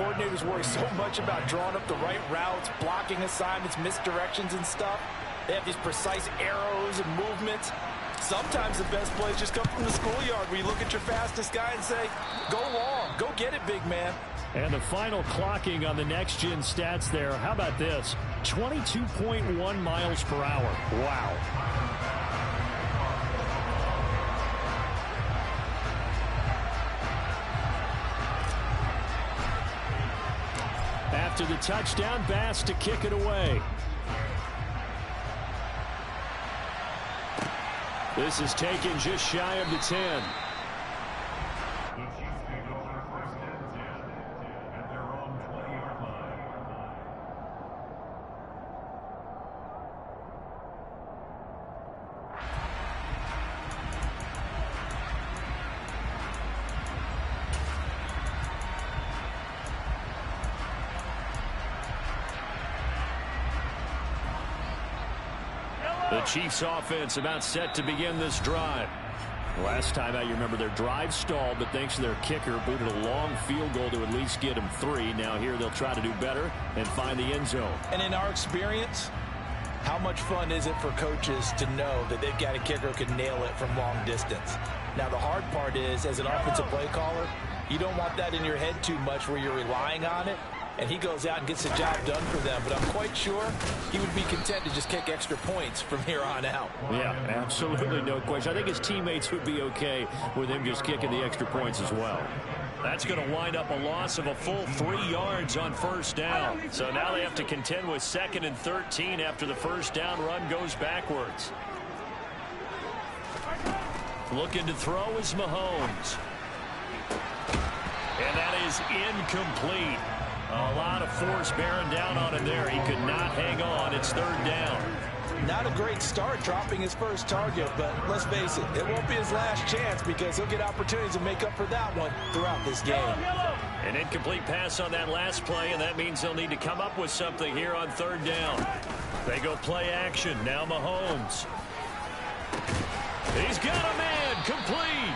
coordinators worry so much about drawing up the right routes, blocking assignments, misdirections and stuff. They have these precise arrows and movements. Sometimes the best plays just come from the schoolyard where you look at your fastest guy and say, go long, go get it, big man. And the final clocking on the next-gen stats there, how about this? 22.1 miles per hour. Wow. After the touchdown, Bass to kick it away. This is taken just shy of the 10. The Chiefs offense about set to begin this drive. Last time out, you remember their drive stalled, but thanks to their kicker, booted a long field goal to at least get them 3. Now here they'll try to do better and find the end zone. And in our experience, how much fun is it for coaches to know that they've got a kicker who can nail it from long distance? Now the hard part is, as an offensive play caller, you don't want that in your head too much where you're relying on it. And he goes out and gets the job done for them. But I'm quite sure he would be content to just kick extra points from here on out. Yeah, absolutely no question. I think his teammates would be okay with him just kicking the extra points as well. That's going to wind up a loss of a full 3 yards on first down. So now they have to contend with 2nd and 13 after the first down run goes backwards. Looking to throw is Mahomes. And that is incomplete. A lot of force bearing down on him there. He could not hang on. It's 3rd down. Not a great start dropping his first target, but let's face it, it won't be his last chance because he'll get opportunities to make up for that one throughout this game. An incomplete pass on that last play, and that means they'll need to come up with something here on 3rd down. They go play action. Now Mahomes. He's got a man. Complete.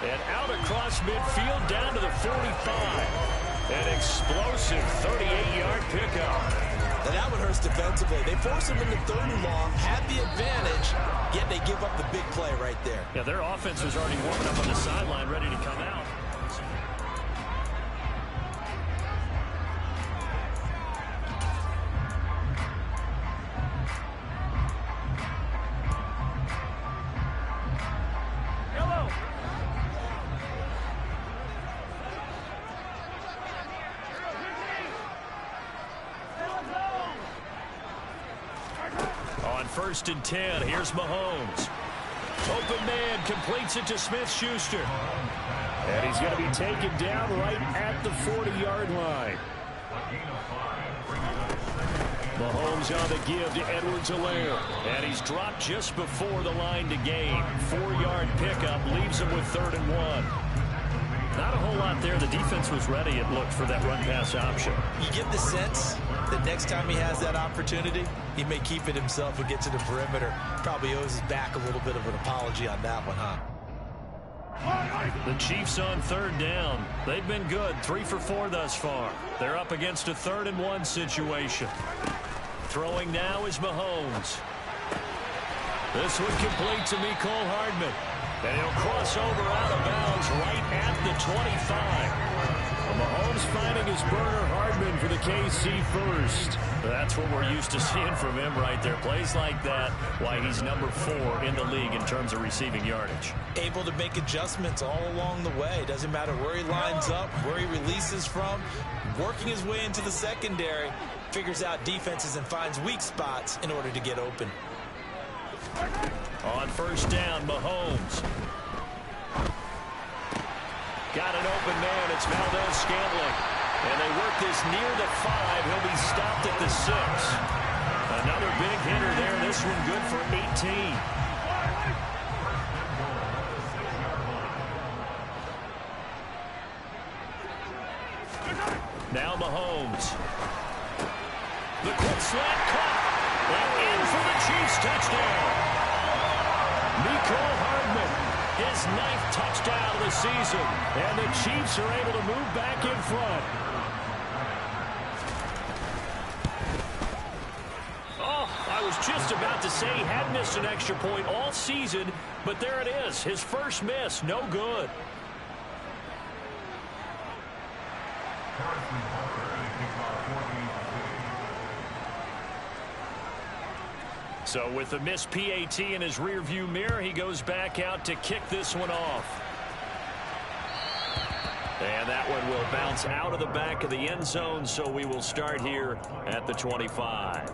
And out across midfield down to the 45. An explosive 38-yard pickup. And that one hurts defensively. They force him into 3rd and long, had the advantage, yet they give up the big play right there. Yeah, their offense was already warming up on the sideline, ready to come out. On 1st and 10, here's Mahomes. Open man, completes it to Smith-Schuster. And he's going to be taken down right at the 40-yard line. Mahomes on the give to Edwards-Helaire. And he's dropped just before the line to gain. 4-yard pickup leaves him with 3rd and 1. Not a whole lot there. The defense was ready, it looked, for that run-pass option. You get the sense that next time he has that opportunity, he may keep it himself and get to the perimeter. Probably owes his back a little bit of an apology on that one, huh? The Chiefs on 3rd down. They've been good, 3 for 4 thus far. They're up against a 3rd and 1 situation. Throwing now is Mahomes. This one complete to Mecole Hardman. And he'll cross over out of bounds right at the 25. Mahomes finding his burner Hardman for the KC first. That's what we're used to seeing from him right there. Plays like that, why he's number 4 in the league in terms of receiving yardage. Able to make adjustments all along the way. Doesn't matter where he lines up, where he releases from. Working his way into the secondary. Figures out defenses and finds weak spots in order to get open. On 1st down, Mahomes. Got an open man. It's Valdez-Scantling. And they work this near the 5. He'll be stopped at the 6. Another big hitter there. This one good for 18. Now Mahomes. The quick slant caught. And in for the Chiefs touchdown. Mecole Hardman, his 9th touchdown of the season. And the Chiefs are able to move back in front. was just about to say he had missed an extra point all season, but there it is. His first miss, no good. So with the missed PAT in his rearview mirror, he goes back out to kick this one off. And that one will bounce out of the back of the end zone, so we will start here at the 25.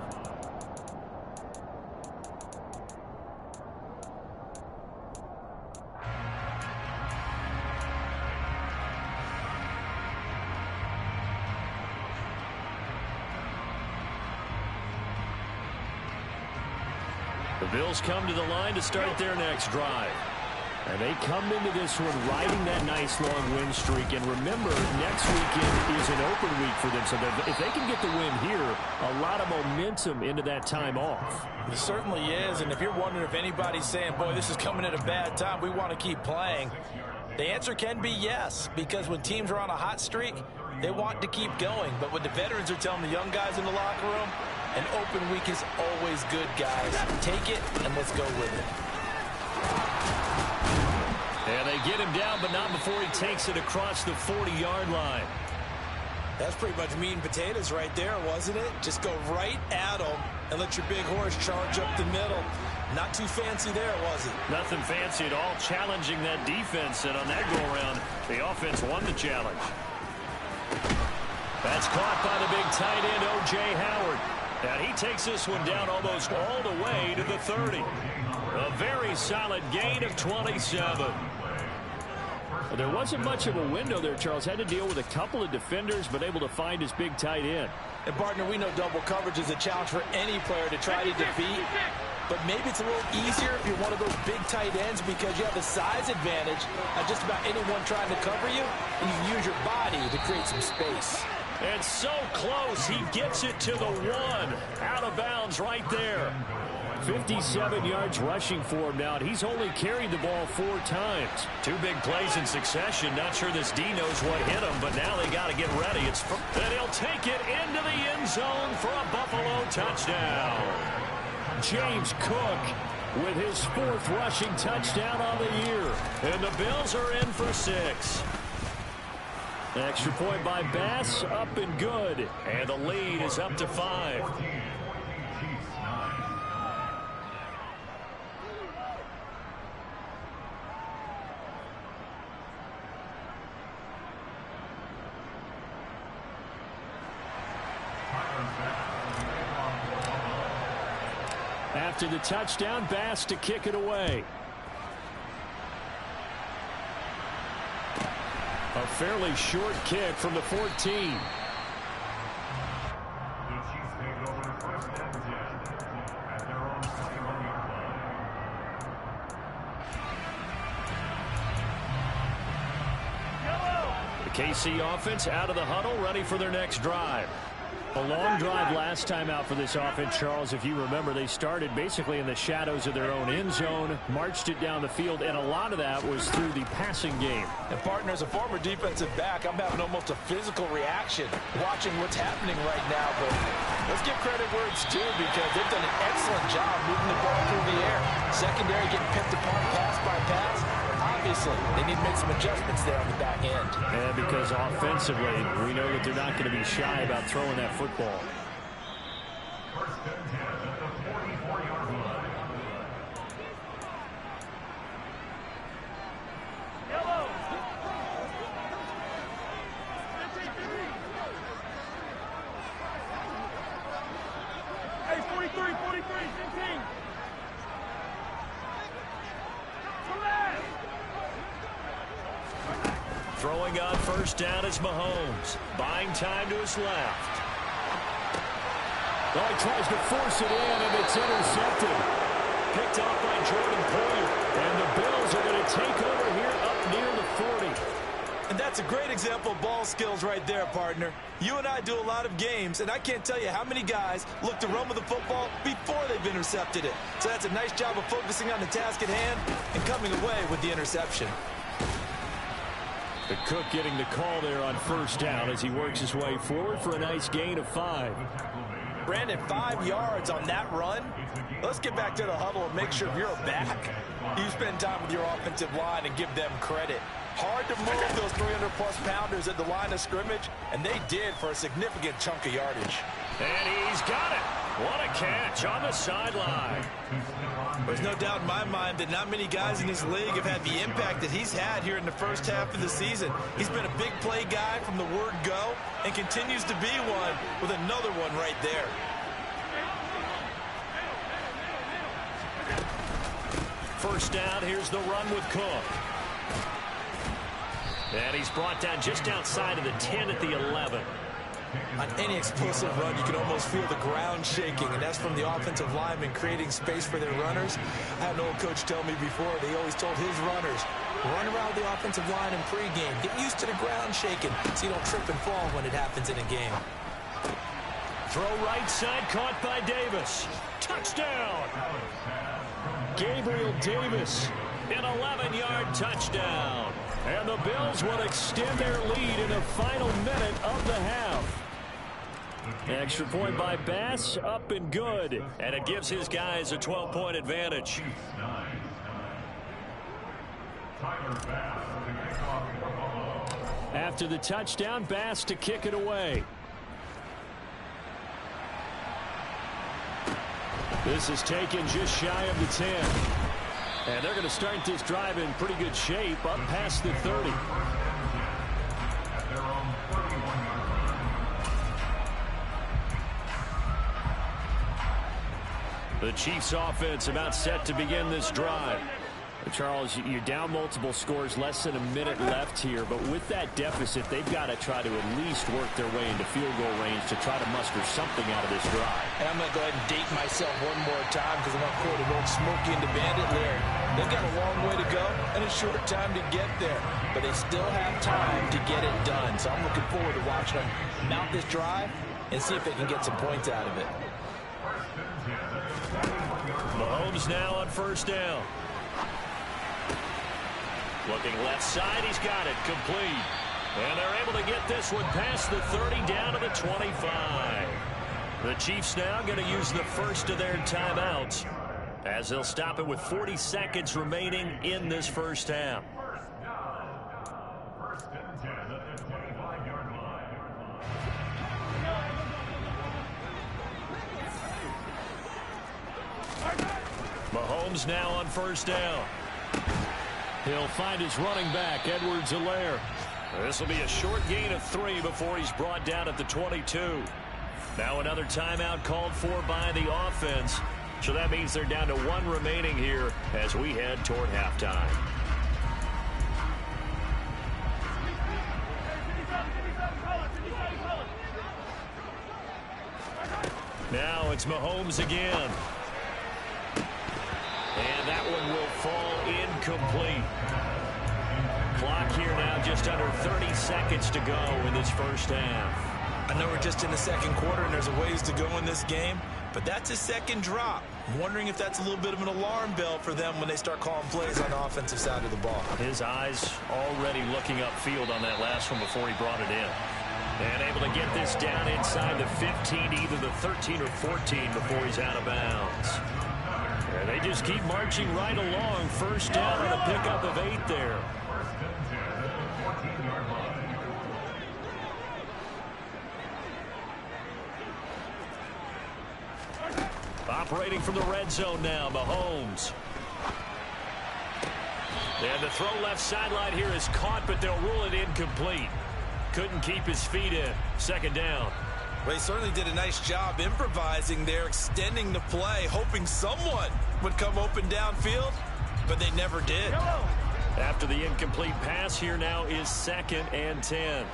The Bills come to the line to start their next drive. And they come into this one riding that nice long win streak. And remember, next weekend is an open week for them. So if they can get the win here, a lot of momentum into that time off. It certainly is. And if you're wondering if anybody's saying, boy, this is coming at a bad time, we want to keep playing, the answer can be yes. Because when teams are on a hot streak, they want to keep going. But what the veterans are telling the young guys in the locker room, an open week is always good, guys. Take it and let's go with it. And they get him down, but not before he takes it across the 40-yard line. That's pretty much meat and potatoes right there, wasn't it? Just go right at him and let your big horse charge up the middle. Not too fancy there, was it? Nothing fancy at all, challenging that defense. And on that go-around, the offense won the challenge. That's caught by the big tight end, O.J. Howard. And he takes this one down almost all the way to the 30. A very solid gain of 27. Well, there wasn't much of a window there, Charles. Had to deal with a couple of defenders, but able to find his big tight end. And, partner, we know double coverage is a challenge for any player to try to defeat. But maybe it's a little easier if you're one of those big tight ends because you have a size advantage on just about anyone trying to cover you. And you can use your body to create some space. And so close, he gets it to the 1. Out of bounds right there. 57 yards rushing for him now, and he's only carried the ball 4 times. 2 big plays in succession. Not sure this D knows what hit him, but now they got to get ready. And he'll take it into the end zone for a Buffalo touchdown. James Cook with his 4th rushing touchdown on the year. And the Bills are in for 6. Extra point by Bass, up and good. And the lead is up to 5. After the touchdown, Bass to kick it away. A fairly short kick from the 14. The KC offense out of the huddle, ready for their next drive. A long drive last time out for this offense, Charles. If you remember, they started basically in the shadows of their own end zone, marched it down the field, and a lot of that was through the passing game. And, partner, as a former defensive back, I'm having almost a physical reaction watching what's happening right now. But let's give credit where it's due because they've done an excellent job moving the ball through the air. Secondary getting picked apart pass by pass. Obviously, they need to make some adjustments there on the back end. And because offensively, we know that they're not going to be shy about throwing that football. Hey, 43, 15. Throwing on first down is Mahomes. Buying time to his left. Oh, he tries to force it in, and it's intercepted. Picked off by Jordan Poyer. And the Bills are going to take over here up near the 40. And that's a great example of ball skills right there, partner. You and I do a lot of games, and I can't tell you how many guys look to run with the football before they've intercepted it. So that's a nice job of focusing on the task at hand and coming away with the interception. The Cook getting the call there on first down as he works his way forward for a nice gain of 5. Brandon, 5 yards on that run. Let's get back to the huddle and make sure if you're a back, you spend time with your offensive line and give them credit. Hard to move those 300-plus pounders at the line of scrimmage, and they did for a significant chunk of yardage. And he's got it. What a catch on the sideline. There's no doubt in my mind that not many guys in this league have had the impact that he's had here in the first half of the season. He's been a big play guy from the word go and continues to be one with another one right there. First down, here's the run with Cook. And he's brought down just outside of the 10 at the 11. On any explosive run, you can almost feel the ground shaking, and that's from the offensive linemen creating space for their runners. I had an old coach tell me before, they always told his runners, run around the offensive line in pregame. Get used to the ground shaking so you don't trip and fall when it happens in a game. Throw right side, caught by Davis. Touchdown! Gabriel Davis, an 11-yard touchdown. And the Bills will extend their lead in the final minute of the half. Extra point by Bass, up and good. And it gives his guys a 12-point advantage. After the touchdown, Bass to kick it away. This is taken just shy of the 10. And they're going to start this drive in pretty good shape, up past the 30. The Chiefs offense about set to begin this drive. Charles, you're down multiple scores, less than a minute left here, but with that deficit, they've got to try to at least work their way into field goal range to try to muster something out of this drive. And I'm going to go ahead and date myself one more time because I'm going to quote an old Smokey and the Bandit lyric. They've got a long way to go and a short time to get there, but they still have time to get it done. So I'm looking forward to watching them mount this drive and see if they can get some points out of it. Mahomes now on first down. Looking left side, he's got it, complete. And they're able to get this one past the 30 down to the 25. The Chiefs now going to use the first of their timeouts as they'll stop it with 40 seconds remaining in this first half. Mahomes now on first down. He'll find his running back, Edwards-Helaire. This will be a short gain of 3 before he's brought down at the 22. Now another timeout called for by the offense. So that means they're down to 1 remaining here as we head toward halftime. Now it's Mahomes again. And that one will fall incomplete. Clock here now just under 30 seconds to go in this first half. I know we're just in the second quarter and there's a ways to go in this game, but that's a second drop. I'm wondering if that's a little bit of an alarm bell for them when they start calling plays on the offensive side of the ball. His eyes already looking upfield on that last one before he brought it in. And able to get this down inside the 15, either the 13 or 14 before he's out of bounds. And they just keep marching right along. First down and a pickup of 8 there. Operating from the red zone now, Mahomes. And the throw left sideline here is caught, but they'll rule it incomplete. Couldn't keep his feet in. Second down. Well, he certainly did a nice job improvising there, extending the play, hoping someone would come open downfield, but they never did. After the incomplete pass, here now is 2nd and 10.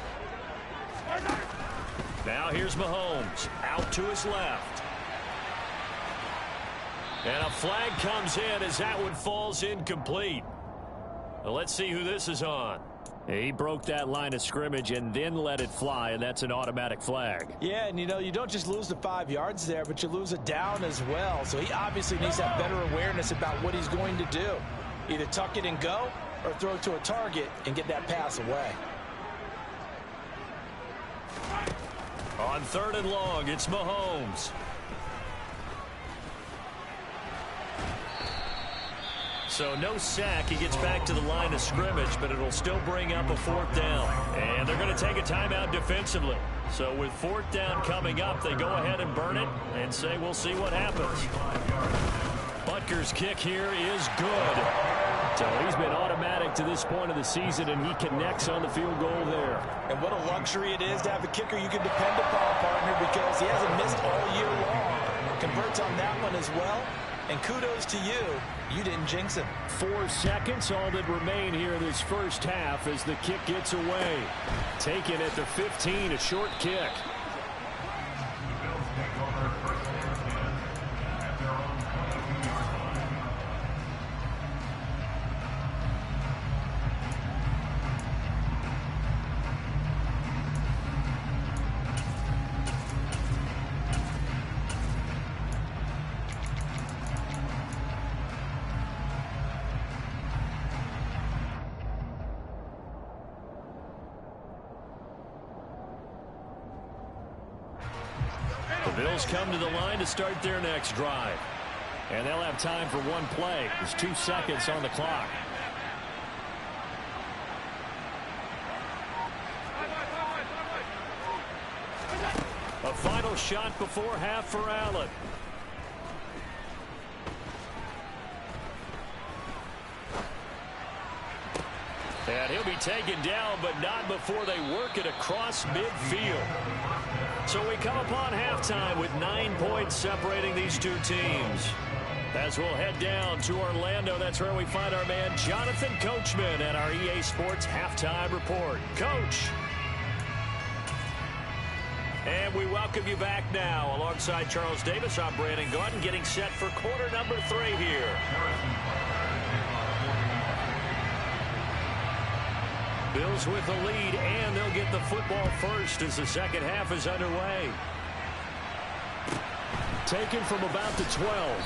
Now here's Mahomes out to his left. And a flag comes in as that one falls incomplete. Well, let's see who this is on. He broke that line of scrimmage and then let it fly, and that's an automatic flag. Yeah, and you don't just lose the 5 yards there, but you lose a down as well. So he obviously needs to have better awareness about what he's going to do. Either tuck it and go or throw it to a target and get that pass away. On 3rd and long, it's Mahomes. So no sack. He gets back to the line of scrimmage, but it'll still bring up a 4th down. And they're going to take a timeout defensively. So with 4th down coming up, they go ahead and burn it and say we'll see what happens. Butker's kick here is good. So he's been automatic to this point of the season, and he connects on the field goal there. And what a luxury it is to have a kicker you can depend upon, partner, because he hasn't missed all year long. Converts on that one as well. And kudos to you. You didn't jinx him. 4 seconds, all that remain here in this first half as the kick gets away. Taken at the 15, a short kick. The Bills come to the line to start their next drive. And they'll have time for one play. There's 2 seconds on the clock. A final shot before half for Allen. And he'll be taken down, but not before they work it across midfield. So we come upon halftime with 9 points separating these two teams. As we'll head down to Orlando, that's where we find our man Jonathan Coachman at our EA Sports Halftime Report. Coach. And we welcome you back now. Alongside Charles Davis, I'm Brandon Gordon, getting set for quarter number 3 here. Bills with the lead, and they'll get the football first as the second half is underway. Taken from about the 12.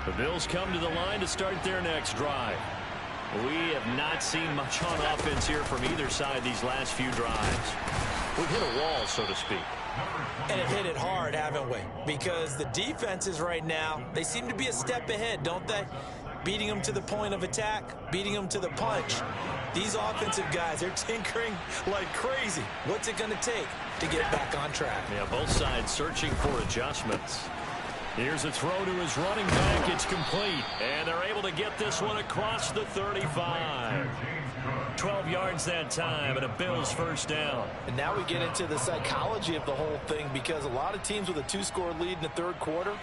The Bills come to the line to start their next drive. We have not seen much on offense here from either side these last few drives. We've hit a wall, so to speak. And it hit it hard, haven't we? Because the defenses right now, they seem to be a step ahead, don't they? Beating them to the point of attack, beating them to the punch. These offensive guys, they're tinkering like crazy. What's it going to take to get back on track? Yeah, both sides searching for adjustments. Here's a throw to his running back. It's complete. And they're able to get this one across the 35. 12 yards that time, and a Bills first down. And now we get into the psychology of the whole thing, because a lot of teams with a 2-score lead in the third quarter,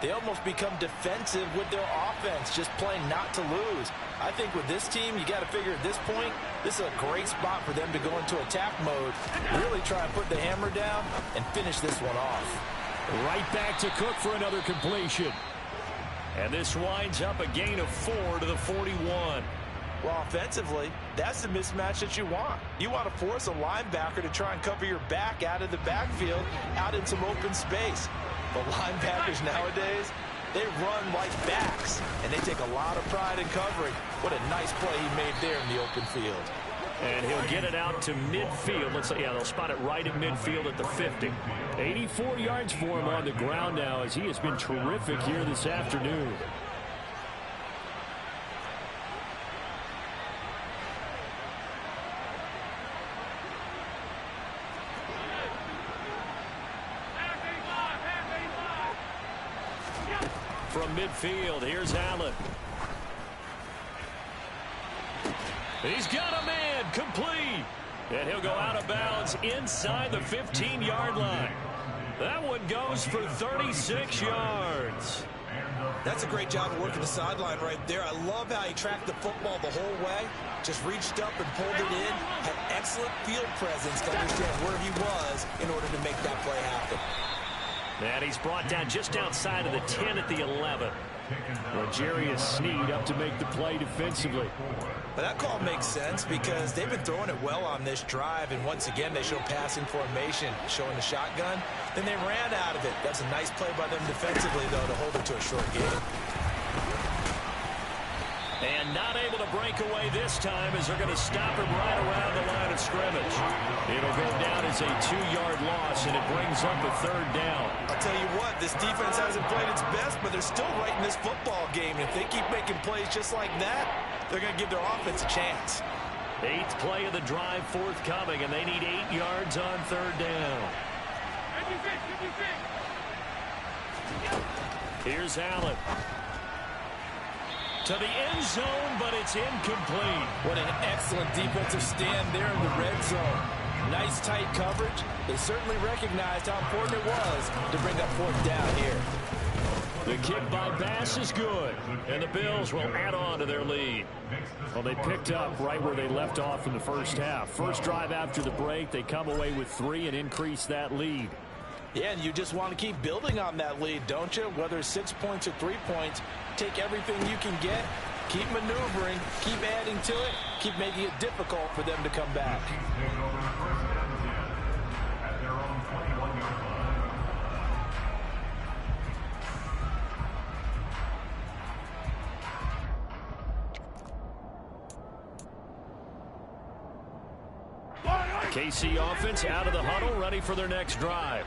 they almost become defensive with their offense, just playing not to lose. I think with this team, you got to figure at this point, this is a great spot for them to go into attack mode, really try and put the hammer down and finish this one off. Right back to Cook for another completion. And this winds up a gain of 4 to the 41. Well, offensively, that's the mismatch that you want. You want to force a linebacker to try and cover your back out of the backfield, out in some open space. But linebackers nowadays, they run like backs, and they take a lot of pride in covering. What a nice play he made there in the open field. And he'll get it out to midfield. Let's say, yeah, they'll spot it right at midfield at the 50. 84 yards for him on the ground now, as he has been terrific here this afternoon. From midfield, here's Allen. He's got a man, complete. And he'll go out of bounds inside the 15-yard line. That one goes for 36 yards. That's a great job of working the sideline right there. I love how he tracked the football the whole way. Just reached up and pulled it in. Had excellent field presence to understand where he was in order to make that play happen. And he's brought down just outside of the 10 at the 11. L'Jarius Sneed up to make the play defensively. But that call makes sense because they've been throwing it well on this drive, and once again they show passing formation, showing the shotgun. Then they ran out of it. That's a nice play by them defensively, though, to hold it to a short game. And not able to break away this time as they're going to stop him right around the line of scrimmage. It'll go down as a 2-yard loss, and it brings up a 3rd down. I'll tell you what, this defense hasn't played its best, but they're still right in this football game. And if they keep making plays just like that, they're going to give their offense a chance. 8th play of the drive forthcoming, and they need 8 yards on 3rd down. Here's Allen. To the end zone, but it's incomplete. What an excellent defensive stand there in the red zone. Nice tight coverage. They certainly recognized how important it was to bring up 4th down here. The kick by Bass is good, and the Bills will add on to their lead. Well, they picked up right where they left off in the first half. First drive after the break, they come away with 3 and increase that lead. Yeah, and you just want to keep building on that lead, don't you? Whether it's 6 points or 3 points, take everything you can get, keep maneuvering, keep adding to it, keep making it difficult for them to come back. KC offense out of the huddle, ready for their next drive.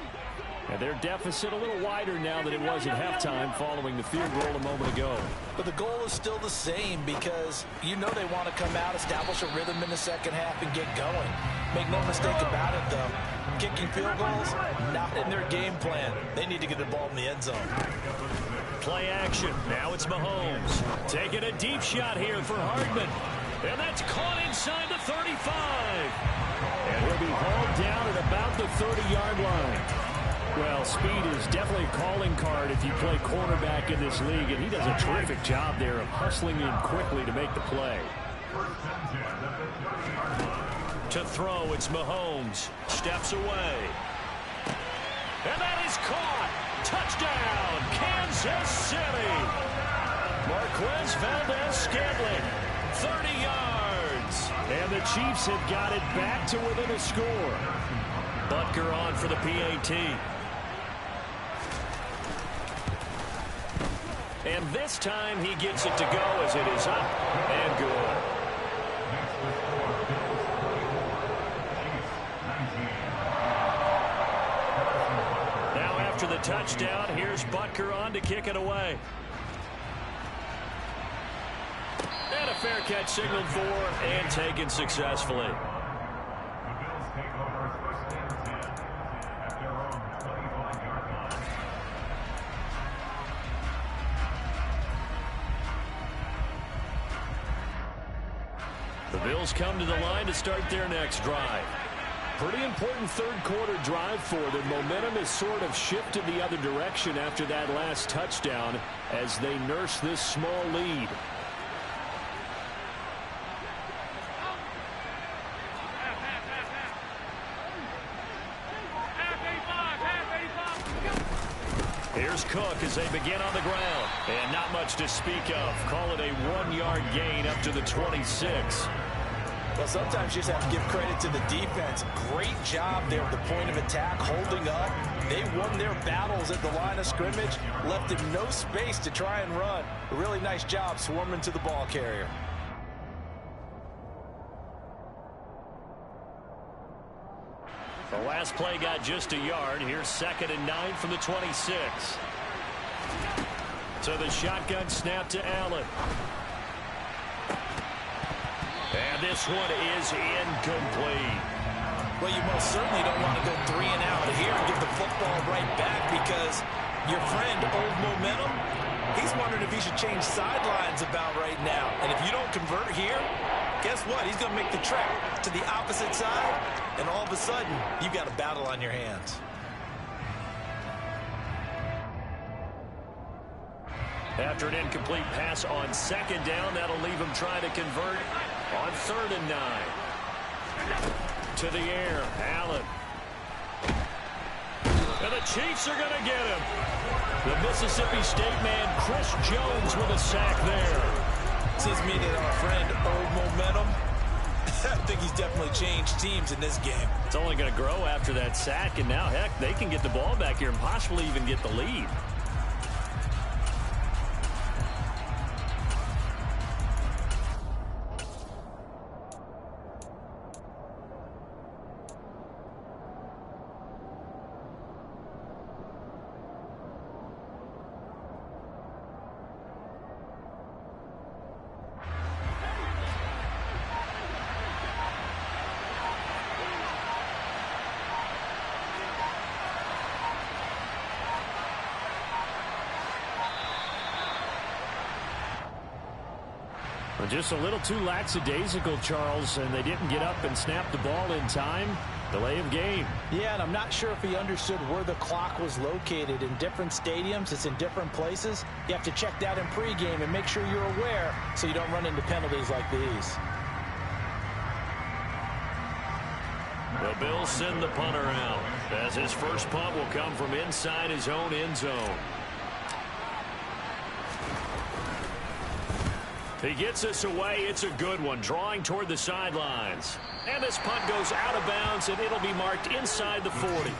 And their deficit a little wider now than it was at halftime following the field goal a moment ago. But the goal is still the same because you know they want to come out, establish a rhythm in the second half, and get going. Make no mistake about it, though. Kicking field goals, not in their game plan. They need to get the ball in the end zone. Play action. Now it's Mahomes. Taking a deep shot here for Hardman. And that's caught inside the 35. And he'll be hauled down at about the 30-yard line. Well, speed is definitely a calling card if you play quarterback in this league, and he does a terrific job there of hustling in quickly to make the play. To throw, it's Mahomes. Steps away. And that is caught. Touchdown, Kansas City. Marquez Valdez-Scantling, 30 yards. And the Chiefs have got it back to within a score. Butker on for the PAT. And this time he gets it to go as it is up and good. Now after the touchdown, here's Butker on to kick it away. And a fair catch signaled for and taken successfully. The Bills come to the line to start their next drive. Pretty important third quarter drive for them. Momentum has sort of shifted the other direction after that last touchdown as they nurse this small lead. Here's Cook as they begin on the ground. And not much to speak of. Call it a 1-yard gain up to the 26. Well, sometimes you just have to give credit to the defense. Great job there at the point of attack, holding up. They won their battles at the line of scrimmage, left him no space to try and run. A really nice job swarming to the ball carrier. The last play got just a yard. Here's 2nd and 9 from the 26. So the shotgun snap to Allen. And this one is incomplete. Well, you most certainly don't want to go 3 and out here and give the football right back because your friend, Old Momentum, he's wondering if he should change sidelines about right now. And if you don't convert here, guess what? He's going to make the trek to the opposite side, and all of a sudden, you've got a battle on your hands. After an incomplete pass on 2nd down, that'll leave him trying to convert on 3rd and 9. To the air, Allen. And the Chiefs are going to get him. The Mississippi State man, Chris Jones, with a sack there. Since meeting our friend Old Momentum, I think he's definitely changed teams in this game. It's only going to grow after that sack, and now, heck, they can get the ball back here and possibly even get the lead. Just a little too lackadaisical, Charles, and they didn't get up and snap the ball in time. Delay of game. Yeah, and I'm not sure if he understood where the clock was located. In different stadiums, it's in different places. You have to check that in pregame and make sure you're aware so you don't run into penalties like these. The Bills send the punter out, as his first punt will come from inside his own end zone. He gets us away. It's a good one, drawing toward the sidelines. And this punt goes out of bounds, and it'll be marked inside the 40.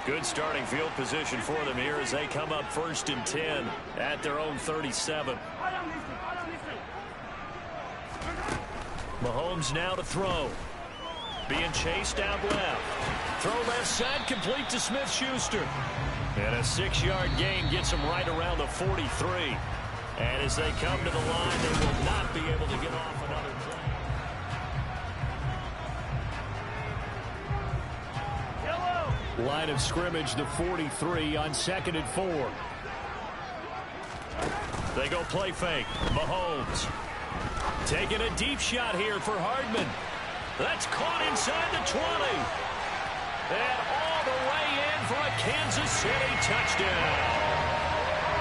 Good starting field position for them here as they come up 1st and 10 at their own 37. Mahomes now to throw. Being chased out left. Throw left side, complete to Smith-Schuster. And a 6-yard gain gets him right around the 43. And as they come to the line, they will not be able to get off another play. Yellow. Line of scrimmage, the 43 on 2nd and 4. They go play fake. Mahomes. Taking a deep shot here for Hardman. That's caught inside the 20. And all the way in for a Kansas City touchdown.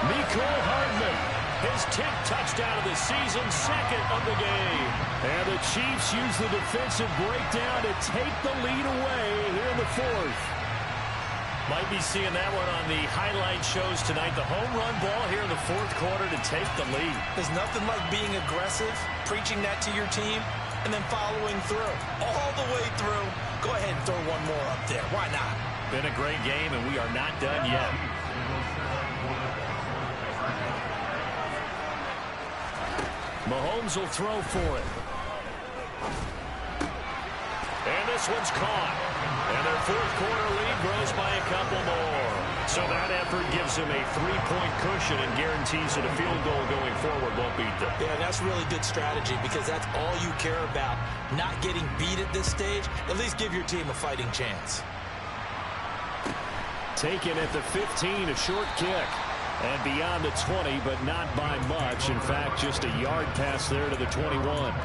Mecole Hardman, his 10th touchdown of the season, 2nd of the game. And the Chiefs use the defensive breakdown to take the lead away here in the 4th. Might be seeing that one on the highlight shows tonight. The home run ball here in the 4th quarter to take the lead. There's nothing like being aggressive, preaching that to your team, and then following through. All the way through. Go ahead and throw one more up there. Why not? Been a great game, and we are not done yet. Mahomes will throw for it. And this one's caught. And their 4th quarter lead grows by a couple more. So that effort gives him a 3-point cushion and guarantees that a field goal going forward won't beat them. Yeah, that's really good strategy because that's all you care about. Not getting beat at this stage. At least give your team a fighting chance. Taken at the 15, a short kick. And beyond the 20, but not by much. In fact, just a yard pass there to the 21.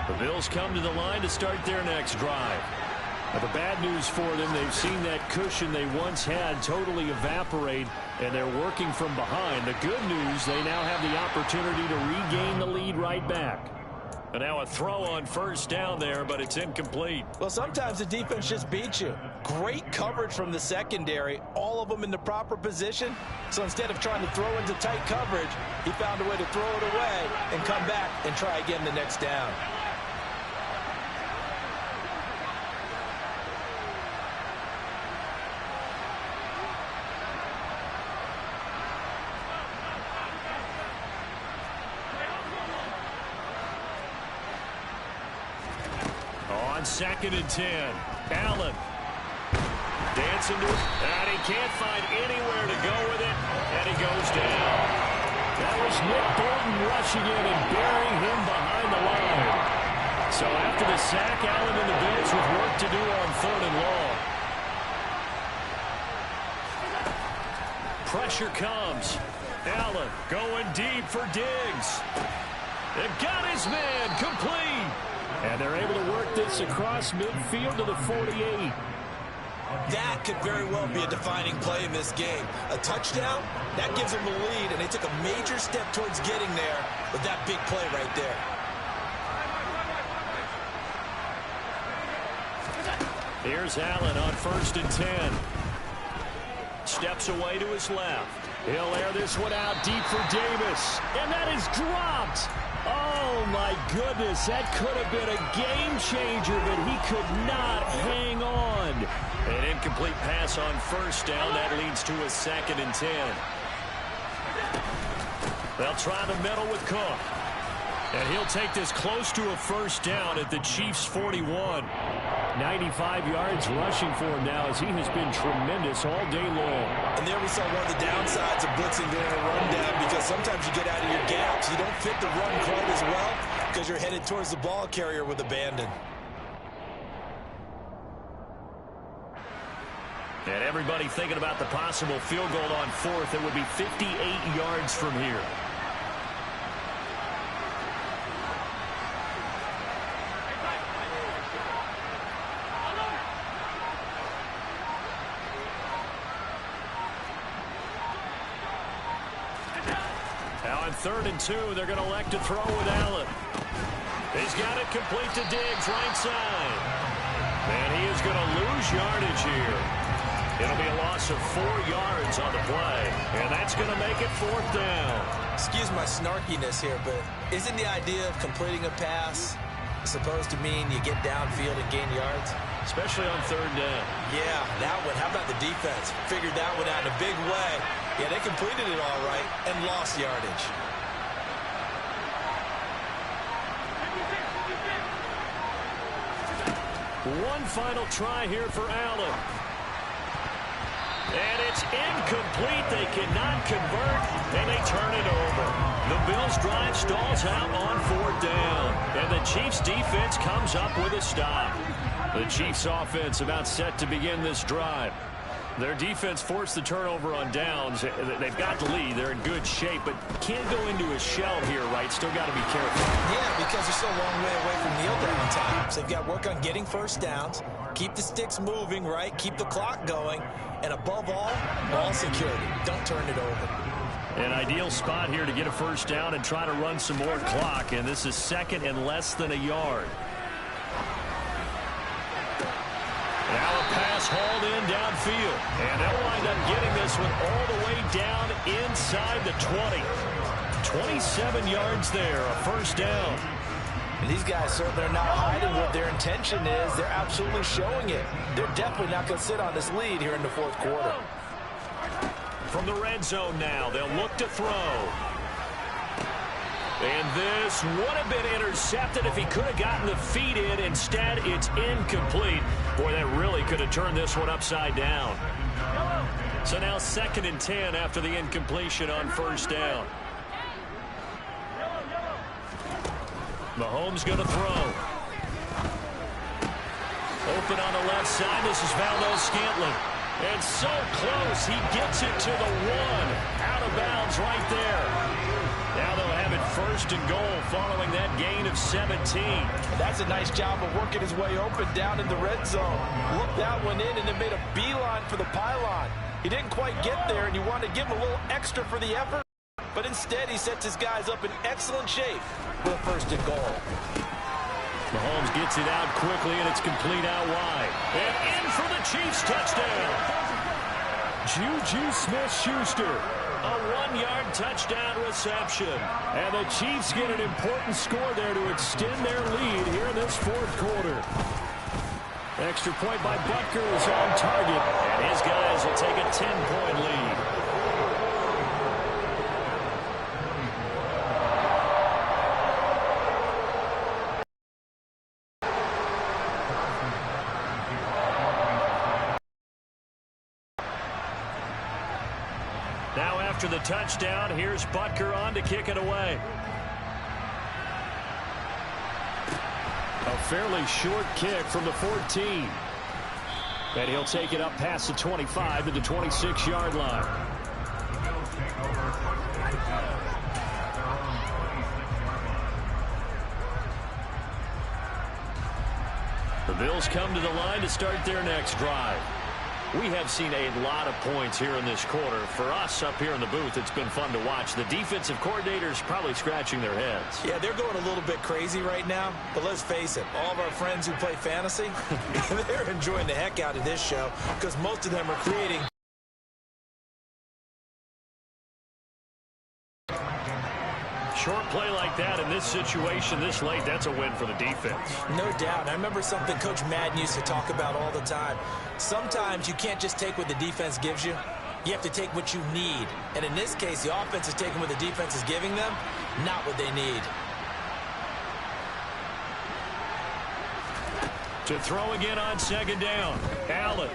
The Bills come to the line to start their next drive. Now, the bad news for them, they've seen that cushion they once had totally evaporate, and they're working from behind. The good news, they now have the opportunity to regain the lead right back. And now a throw on 1st down there, but it's incomplete. Well, sometimes the defense just beats you. Great coverage from the secondary, all of them in the proper position. So instead of trying to throw into tight coverage, he found a way to throw it away and come back and try again the next down. On 2nd and 10, Allen dancing to it, and he can't find anywhere to go with it, and he goes down. That was Nick Bolton rushing in and burying him behind the line. So after the sack, Allen and the Bills with work to do on 3rd and long. Pressure comes. Allen going deep for Diggs. They've got his man complete. And they're able to work this across midfield to the 48. That could very well be a defining play in this game. A touchdown, that gives them the lead, and they took a major step towards getting there with that big play right there. Here's Allen on 1st and 10. Steps away to his left. He'll air this one out deep for Davis. And that is dropped. Oh, my goodness. That could have been a game changer, but he could not hang on. An incomplete pass on 1st down. That leads to a 2nd and 10. They'll try the middle with Cook. And he'll take this close to a 1st down at the Chiefs' 41. 95 yards rushing for him now, as he has been tremendous all day long. And there we saw one of the downsides of blitzing during a rundown, because sometimes you get out of your gaps. You don't fit the run quite as well because you're headed towards the ball carrier with abandon. And everybody thinking about the possible field goal on 4th. It would be 58 yards from here. Now on 3rd and 2, they're going to elect to throw with Allen. He's got it complete to Diggs, right side. And he is going to lose yardage here. It'll be a loss of 4 yards on the play. And that's going to make it 4th down. Excuse my snarkiness here, but isn't the idea of completing a pass supposed to mean you get downfield and gain yards? Especially on 3rd down. Yeah, that one. How about the defense? Figured that one out in a big way. Yeah, they completed it all right and lost yardage. One final try here for Allen. And it's incomplete. They cannot convert, and they turn it over. The Bills' drive stalls out on 4th down, and the Chiefs' defense comes up with a stop. The Chiefs' offense about set to begin this drive. Their defense forced the turnover on downs. They've got the lead. They're in good shape, but can't go into a shell here, right? Still got to be careful. Yeah, because they're still a long way away from kneel down time. So they've got to work on getting 1st downs, keep the sticks moving, right? Keep the clock going, and above all, ball security. Don't turn it over. An ideal spot here to get a 1st down and try to run some more clock, and this is 2nd and less than a yard. Now a pass hauled in downfield. And they'll wind up getting this one all the way down inside the 20. 27 yards there, a 1st down. And these guys certainly are not hiding what their intention is. They're absolutely showing it. They're definitely not going to sit on this lead here in the 4th quarter. From the red zone now, they'll look to throw. And this would have been intercepted if he could have gotten the feet in. Instead, it's incomplete. Boy, that really could have turned this one upside down. So now 2nd and 10 after the incompletion on 1st down. Mahomes going to throw. Open on the left side. This is Valdez-Scantling. And so close. He gets it to the 1. Out of bounds right there. Now they'll have it 1st and goal following that gain of 17. That's a nice job of working his way open down in the red zone. Looked that one in and then made a beeline for the pylon. He didn't quite get there, and you want to give him a little extra for the effort. But instead, he sets his guys up in excellent shape for the 1st and goal. Mahomes gets it out quickly, and it's complete out wide. And in for the Chiefs touchdown. Juju Smith-Schuster. A 1-yard touchdown reception. And the Chiefs get an important score there to extend their lead here in this 4th quarter. Extra point by Butker is on target. And his guys will take a 10-point lead. Now after the touchdown, here's Butker on to kick it away. A fairly short kick from the 14. And he'll take it up past the 25 to the 26-yard line. Bills come to the line to start their next drive. We have seen a lot of points here in this quarter. For us up here in the booth, it's been fun to watch. The defensive coordinators probably scratching their heads. Yeah, they're going a little bit crazy right now. But let's face it, all of our friends who play fantasy, they're enjoying the heck out of this show because most of them are creating short play like that in this situation this late, that's a win for the defense. No doubt. I remember something Coach Madden used to talk about all the time. Sometimes you can't just take what the defense gives you. You have to take what you need. And in this case, the offense is taking what the defense is giving them, not what they need. To throw again on second down. Allen.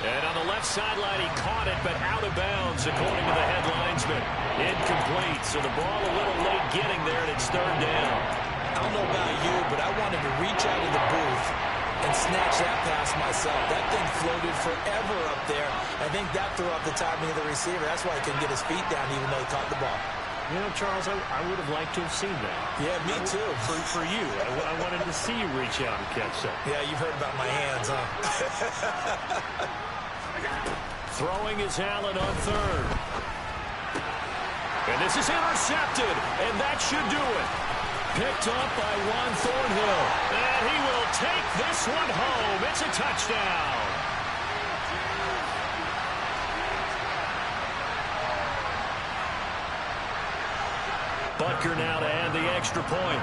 And on the left sideline, he caught it, but out of bounds, according to the head linesman. Incomplete, so the ball a little late getting there, and it's third down. I don't know about you, but I wanted to reach out of the booth and snatch that pass myself. That thing floated forever up there. I think that threw off the timing of the receiver. That's why he couldn't get his feet down, even though he caught the ball. You know, Charles, I would have liked to have seen that. Yeah, me too. For you. I wanted to see you reach out and catch that. Yeah, you've heard about my hands, huh? Throwing is Allen on third. And this is intercepted, and that should do it. Picked up by Juan Thornhill. And he will take this one home. It's a touchdown. Butker now to add the extra point.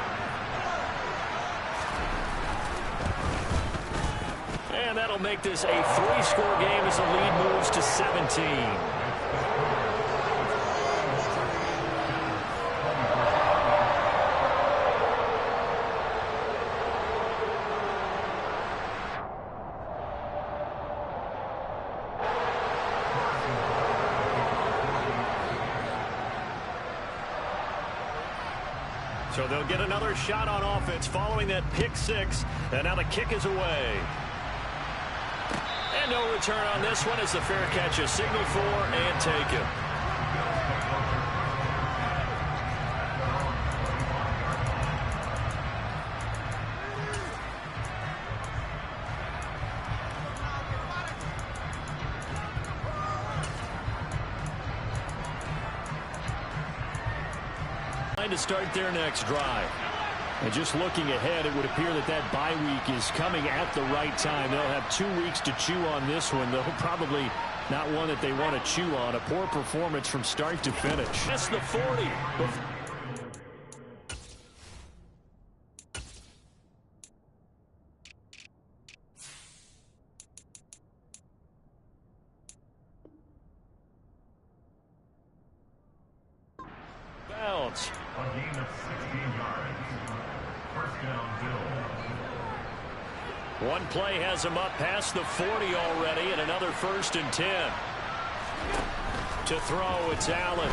And that'll make this a 3-score game as the lead moves to 17. So they'll get another shot on offense following that pick six. And now the kick is away. And no return on this one as the fair catch is signaled for and taken. To start their next drive. And just looking ahead, it would appear that that bye week is coming at the right time. They'll have 2 weeks to chew on this one, though probably not one that they want to chew on. A poor performance from start to finish. That's the 40. Bounce. A gain of 16 yards. First down, Bills. One play has him up past the 40 already, and another 1st and 10. To throw, it's Allen.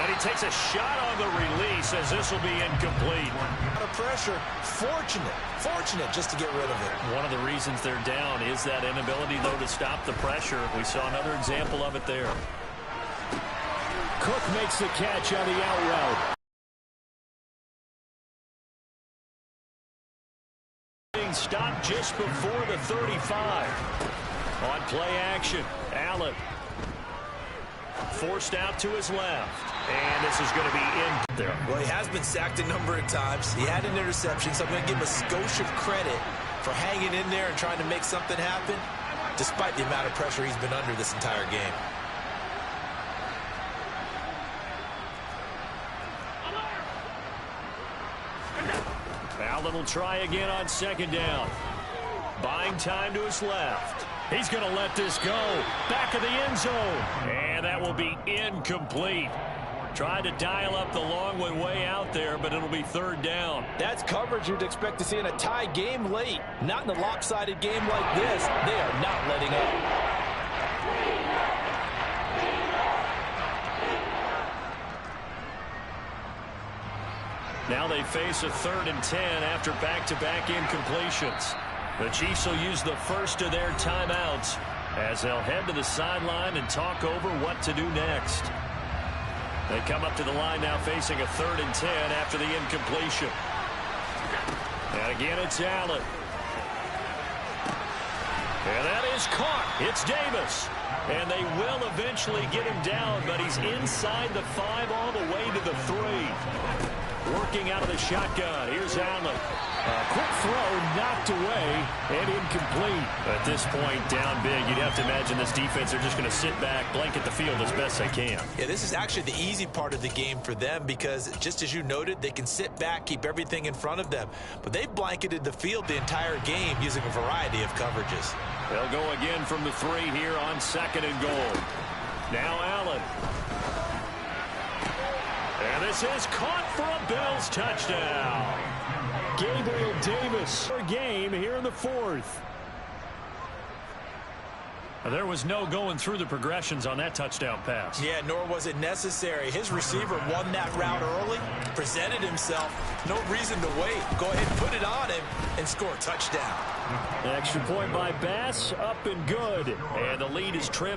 And he takes a shot on the release as this will be incomplete. Out of pressure. Fortunate just to get rid of it. One of the reasons they're down is that inability, though, to stop the pressure. We saw another example of it there. Cook makes the catch on the out route. Stopped just before the 35. On play action, Allen. Forced out to his left. And this is going to be in there. Well, he has been sacked a number of times. He had an interception, so I'm going to give him a skosh of credit for hanging in there and trying to make something happen, despite the amount of pressure he's been under this entire game. Allen will try again on second down. Buying time to his left. He's going to let this go. Back of the end zone. And that will be incomplete. Tried to dial up the long one way out there, but it'll be third down. That's coverage you'd expect to see in a tie game late. Not in a lopsided game like this. They are not letting up. Now they face a 3rd and 10 after back-to-back incompletions. The Chiefs will use the first of their timeouts as they'll head to the sideline and talk over what to do next. They come up to the line now facing a 3rd and 10 after the incompletion. And again, it's Allen. And that is caught. It's Davis. And they will eventually get him down, but he's inside the 5 all the way to the 3. Working out of the shotgun. Here's Allen. A quick throw knocked away and incomplete. At this point, down big, you'd have to imagine this defense are just going to sit back, blanket the field as best they can. Yeah, this is actually the easy part of the game for them because, just as you noted, they can sit back, keep everything in front of them. But they've blanketed the field the entire game using a variety of coverages. They'll go again from the 3 here on 2nd and goal. Now Allen. And this is caught for a Bills touchdown. Gabriel Davis for game here in the 4th. There was no going through the progressions on that touchdown pass. Yeah, nor was it necessary. His receiver won that route early, presented himself. No reason to wait. Go ahead, put it on him, and score a touchdown. Extra point by Bass, up and good. And the lead is trimmed.